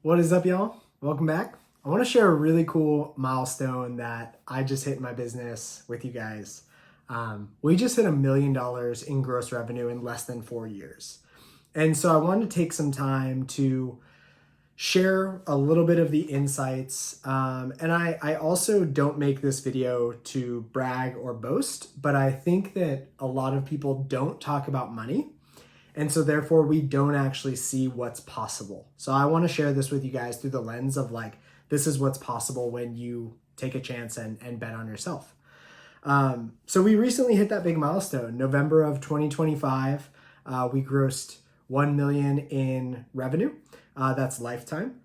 What is up, y'all? Welcome back. I want to share a really cool milestone that I just hit in my business with you guys. We just hit $1 million in gross revenue in less than 4 years. And so I wanted to take some time to share a little bit of the insights. And I also don't make this video to brag or boast, but I think that a lot of people don't talk about money. And so therefore we don't actually see what's possible. So I want to share this with you guys through the lens of like, this is what's possible when you take a chance and bet on yourself. So we recently hit that big milestone. November of 2025, we grossed 1 million in revenue. That's lifetime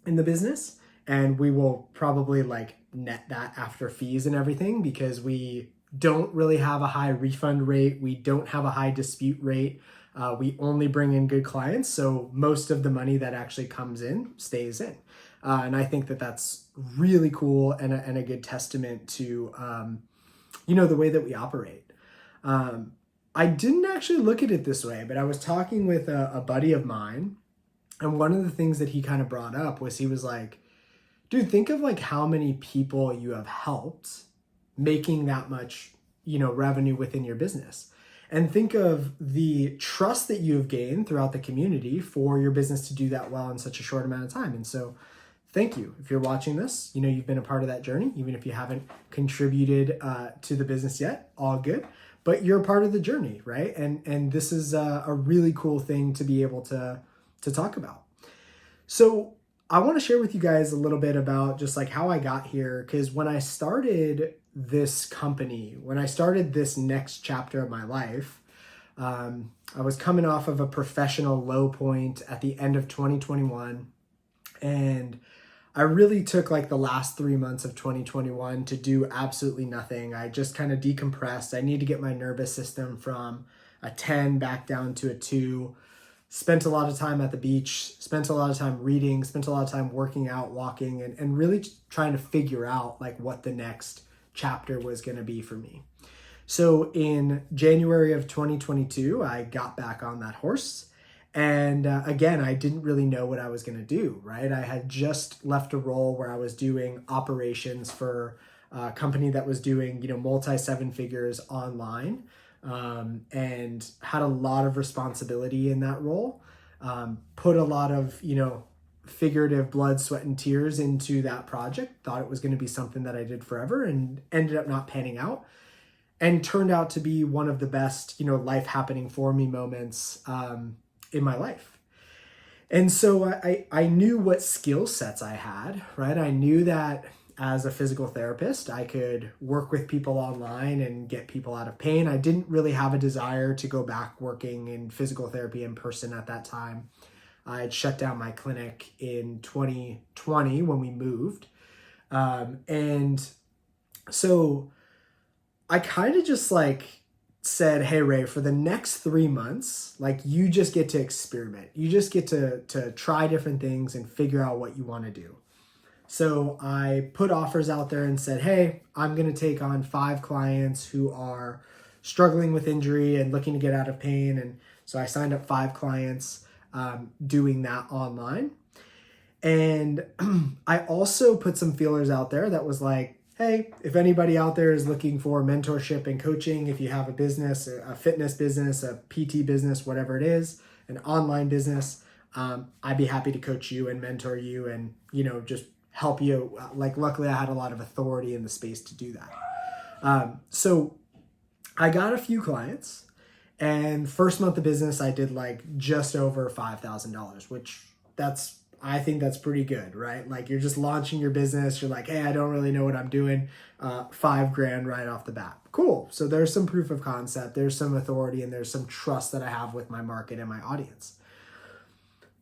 in the business. And we will probably like net that after fees and everything because we don't really have a high refund rate. We don't have a high dispute rate. We only bring in good clients, so most of the money that actually comes in stays in. And I think that that's really cool and a good testament to, the way that we operate. I didn't actually look at it this way, but I was talking with a buddy of mine, and one of the things that he kind of brought up was he was like, dude, think of like how many people you have helped making that much, revenue within your business. And think of the trust that you've gained throughout the community for your business to do that well in such a short amount of time. And so thank you. If you're watching this, you've been a part of that journey, even if you haven't contributed to the business yet, all good, but you're a part of the journey, right? And this is a really cool thing to be able to talk about. So I want to share with you guys a little bit about just like how I got here. Because when I started this company, when I started this next chapter of my life, I was coming off of a professional low point at the end of 2021. And I really took like the last 3 months of 2021 to do absolutely nothing. I just kind of decompressed. I need to get my nervous system from a 10 back down to a 2. Spent a lot of time at the beach, spent a lot of time reading, spent a lot of time working out, walking, and really trying to figure out like what the next chapter was going to be for me. So in January of 2022, I got back on that horse. And again, I didn't really know what I was going to do, right? I had just left a role where I was doing operations for a company that was doing, multi 7 figures online. And had a lot of responsibility in that role, put a lot of, figurative blood, sweat, and tears into that project, thought it was going to be something that I did forever and ended up not panning out and turned out to be one of the best, life happening for me moments in my life. And so I knew what skill sets I had, right? I knew that as a physical therapist, I could work with people online and get people out of pain. I didn't really have a desire to go back working in physical therapy in person at that time. I had shut down my clinic in 2020 when we moved. And so I kind of just like said, hey, Ray, for the next 3 months, like you just get to experiment. You just get to try different things and figure out what you want to do. So I put offers out there and said, hey, I'm going to take on 5 clients who are struggling with injury and looking to get out of pain. And so I signed up 5 clients doing that online. And I also put some feelers out there that was like, hey, if anybody out there is looking for mentorship and coaching, if you have a business, a fitness business, a PT business, whatever it is, an online business, I'd be happy to coach you and mentor you and, just help you. Like, luckily I had a lot of authority in the space to do that. So I got a few clients, and first month of business, I did like just over $5,000, which I think that's pretty good, right? Like you're just launching your business. You're like, hey, I don't really know what I'm doing. $5,000 right off the bat. Cool. So there's some proof of concept. There's some authority and there's some trust that I have with my market and my audience.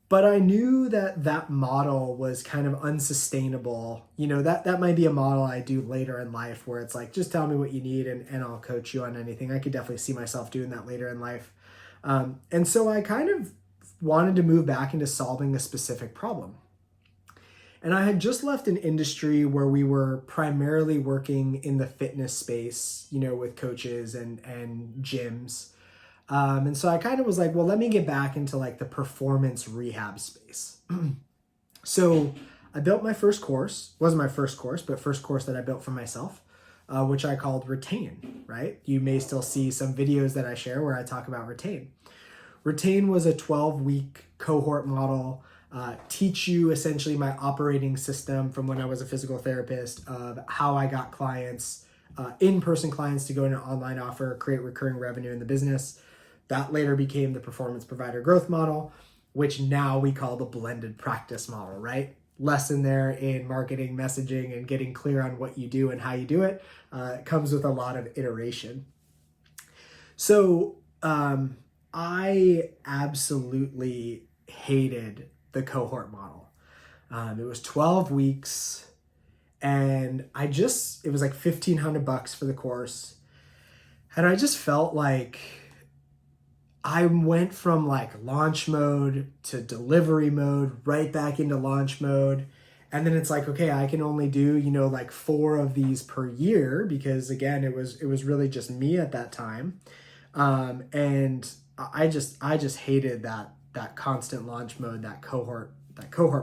But I knew that model was kind of unsustainable. That might be a model I do later in life where it's like, just tell me what you need and I'll coach you on anything. I could definitely see myself doing that later in life. And so I kind of wanted to move back into solving a specific problem. And I had just left an industry where we were primarily working in the fitness space, with coaches and gyms. And so I kind of was like, well, let me get back into like the performance rehab space. So I built my first course, wasn't my first course, but first course that I built for myself, which I called Retain, right? You may still see some videos that I share where I talk about Retain. Retain was a 12-week cohort model, teach you essentially my operating system from when I was a physical therapist of how I got clients, in-person clients to go into an online offer, create recurring revenue in the business. That later became the performance provider growth model, which now we call the blended practice model, right? Lesson there in marketing, messaging, and getting clear on what you do and how you do it. It comes with a lot of iteration. So I absolutely hated the cohort model. It was 12 weeks and it was like $1,500 for the course. And I just felt like I went from like launch mode to delivery mode, right back into launch mode. And then it's like, okay, I can only do, like 4 of these per year because again, it was really just me at that time. And I just hated that constant launch mode, that cohort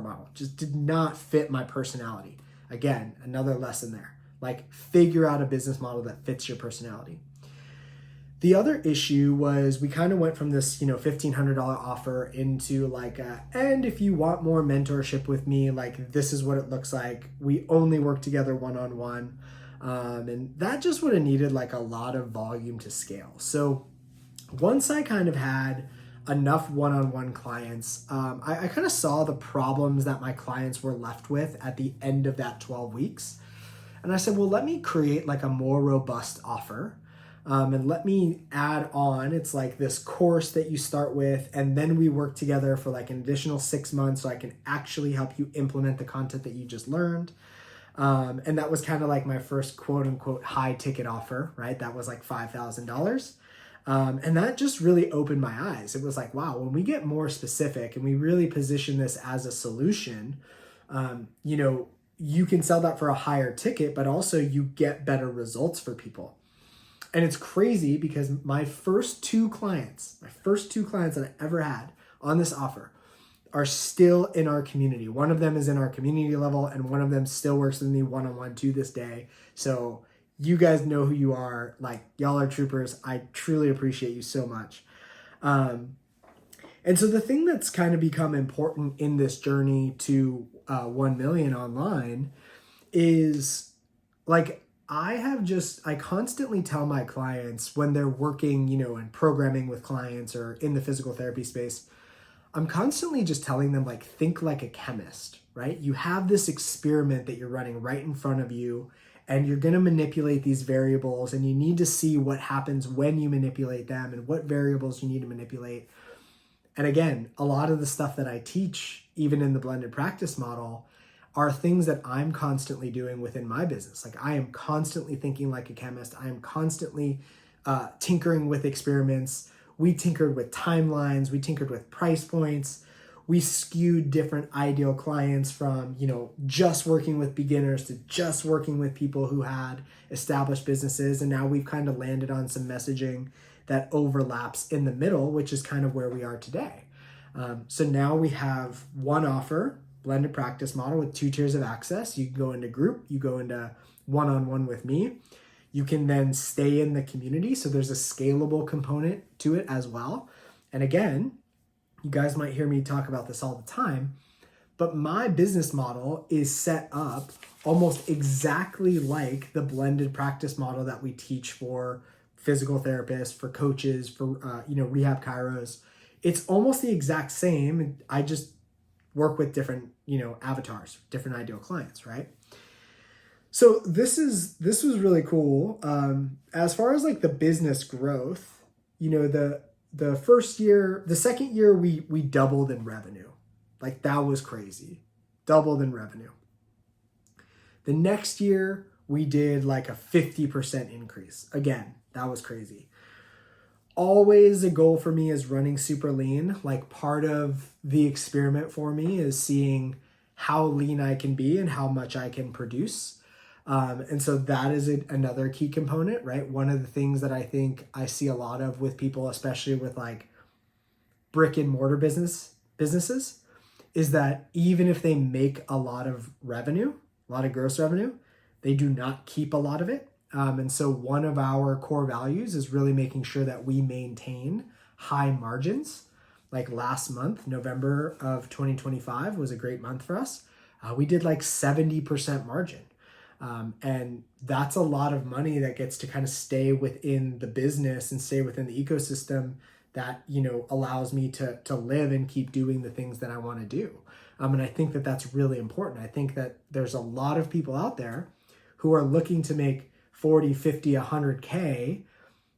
model. Just did not fit my personality. Again, another lesson there. Like figure out a business model that fits your personality. The other issue was we kind of went from this, $1,500 offer into like, and if you want more mentorship with me, like this is what it looks like. We only work together one-on-one. And that just would have needed like a lot of volume to scale. So once I kind of had enough one-on-one clients, I kind of saw the problems that my clients were left with at the end of that 12 weeks. And I said, well, let me create like a more robust offer. And let me add on, it's like this course that you start with, and then we work together for like an additional 6 months so I can actually help you implement the content that you just learned. And that was kind of like my first quote unquote high ticket offer, right? That was like $5,000. And that just really opened my eyes. It was like, wow, when we get more specific and we really position this as a solution, you can sell that for a higher ticket, but also you get better results for people. And it's crazy because my first two clients that I ever had on this offer are still in our community. One of them is in our community level and one of them still works with me one-on-one to this day. So you guys know who you are. Like, y'all are troopers. I truly appreciate you so much. And so the thing that's kind of become important in this journey to 1 million online is like, I constantly tell my clients when they're working, and programming with clients or in the physical therapy space, I'm constantly just telling them like, think like a chemist, right? You have this experiment that you're running right in front of you and you're going to manipulate these variables and you need to see what happens when you manipulate them and what variables you need to manipulate. And again, a lot of the stuff that I teach, even in the blended practice model, are things that I'm constantly doing within my business. Like I am constantly thinking like a chemist. I am constantly tinkering with experiments. We tinkered with timelines. We tinkered with price points. We skewed different ideal clients from, just working with beginners to just working with people who had established businesses. And now we've kind of landed on some messaging that overlaps in the middle, which is kind of where we are today. So now we have one offer, blended practice model with 2 tiers of access. You can go into group, you go into one-on-one with me. You can then stay in the community. So there's a scalable component to it as well. And again, you guys might hear me talk about this all the time, but my business model is set up almost exactly like the blended practice model that we teach for physical therapists, for coaches, for rehab chiros. It's almost the exact same. I just work with different, avatars, different ideal clients, right? So this was really cool. As far as like the business growth, the first year, the second year, we doubled in revenue. Like that was crazy. Doubled in revenue. The next year we did like a 50% increase. Again, that was crazy. Always a goal for me is running super lean. Like part of the experiment for me is seeing how lean I can be and how much I can produce. And so that is another key component, right? One of the things that I think I see a lot of with people, especially with like brick and mortar businesses, is that even if they make a lot of revenue, a lot of gross revenue, they do not keep a lot of it. And so one of our core values is really making sure that we maintain high margins. Like last month, November of 2025 was a great month for us. We did like 70% margin. And that's a lot of money that gets to kind of stay within the business and stay within the ecosystem that, allows me to live and keep doing the things that I want to do. And I think that that's really important. I think that there's a lot of people out there who are looking to make 40, 50, 100K,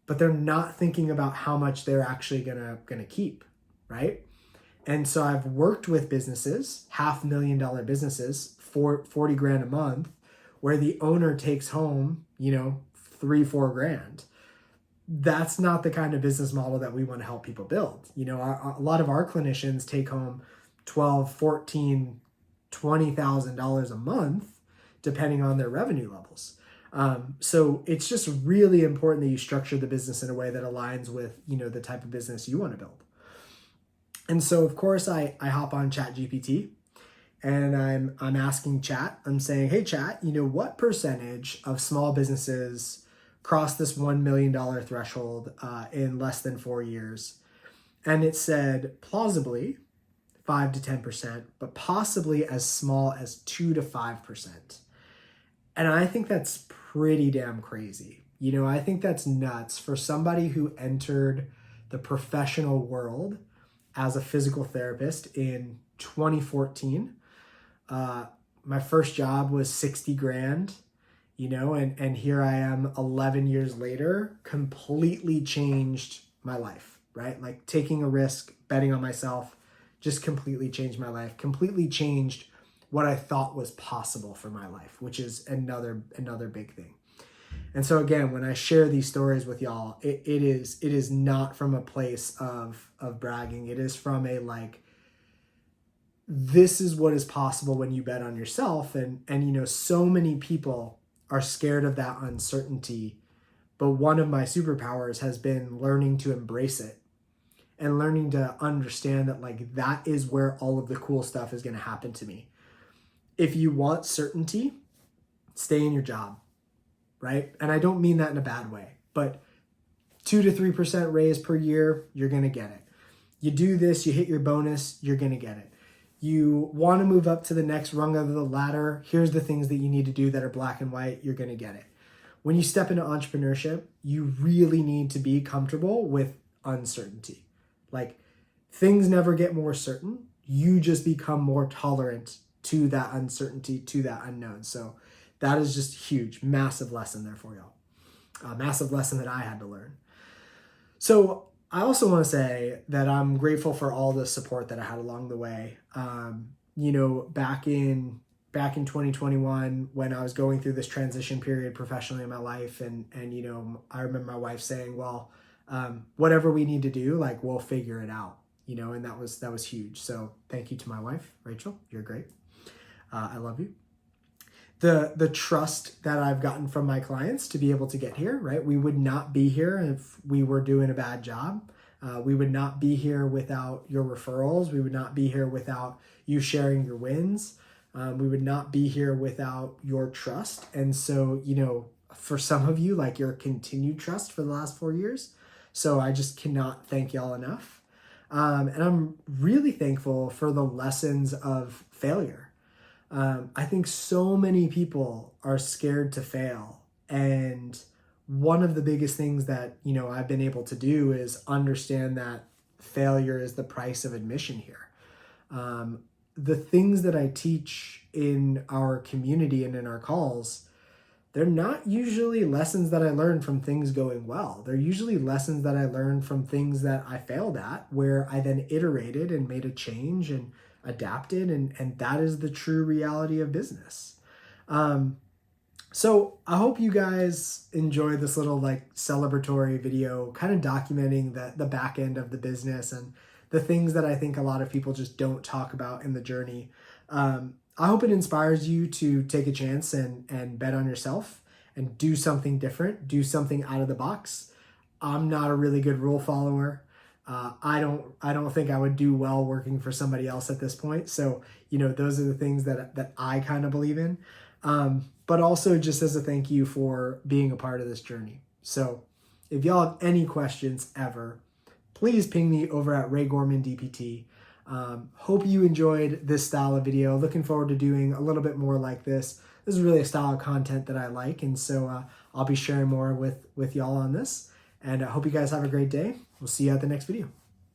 but they're not thinking about how much they're actually gonna keep, right? And so I've worked with businesses, $500,000 businesses, for 40 grand a month, where the owner takes home, 3-4 grand. That's not the kind of business model that we want to help people build. A lot of our clinicians take home $12, $14, $20,000 a month, depending on their revenue levels. So it's just really important that you structure the business in a way that aligns with, the type of business you want to build. And so, of course, I hop on ChatGPT and I'm asking Chat, I'm saying, hey, Chat, what percentage of small businesses cross this $1 million threshold in less than 4 years? And it said plausibly 5 to 10%, but possibly as small as 2 to 5%. And I think that's pretty damn crazy. I think that's nuts for somebody who entered the professional world as a physical therapist in 2014. My first job was 60 grand, and here I am 11 years later, completely changed my life, right? Like taking a risk, betting on myself, just completely changed my life, completely changed what I thought was possible for my life, which is another big thing. And so again, when I share these stories with y'all, it is not from a place of bragging. It is from a this is what is possible when you bet on yourself. And so many people are scared of that uncertainty. But one of my superpowers has been learning to embrace it and learning to understand that that is where all of the cool stuff is going to happen to me. If you want certainty, stay in your job, right? And I don't mean that in a bad way, but 2 to 3% raise per year, you're going to get it. You do this, you hit your bonus, you're going to get it. You want to move up to the next rung of the ladder, here's the things that you need to do that are black and white, you're going to get it. When you step into entrepreneurship, you really need to be comfortable with uncertainty. Things never get more certain. You just become more tolerant to that uncertainty, to that unknown. So that is just huge, massive lesson there for y'all. A massive lesson that I had to learn. So I also want to say that I'm grateful for all the support that I had along the way. Back in 2021, when I was going through this transition period professionally in my life, and I remember my wife saying, well, whatever we need to do, we'll figure it out, and that was huge. So thank you to my wife, Rachel. You're great. I love you. The trust that I've gotten from my clients to be able to get here, right? We would not be here if we were doing a bad job. We would not be here without your referrals. We would not be here without you sharing your wins. We would not be here without your trust. And so, for some of you, your continued trust for the last 4 years. So I just cannot thank y'all enough. And I'm really thankful for the lessons of failure. I think so many people are scared to fail. And one of the biggest things that, I've been able to do is understand that failure is the price of admission here. The things that I teach in our community and in our calls, they're not usually lessons that I learned from things going well. They're usually lessons that I learned from things that I failed at, where I then iterated and made a change and adapted, and that is the true reality of business. So I hope you guys enjoy this little celebratory video, kind of documenting the back end of the business and the things that I think a lot of people just don't talk about in the journey. I hope it inspires you to take a chance and bet on yourself and do something different, do something out of the box. I'm not a really good rule follower. I don't think I would do well working for somebody else at this point. So, those are the things that I kind of believe in. But also just as a thank you for being a part of this journey. So if y'all have any questions ever, please ping me over at Ray Gorman DPT. Hope you enjoyed this style of video. Looking forward to doing a little bit more like this. This is really a style of content that I like. And so I'll be sharing more with y'all on this. And I hope you guys have a great day. We'll see you at the next video.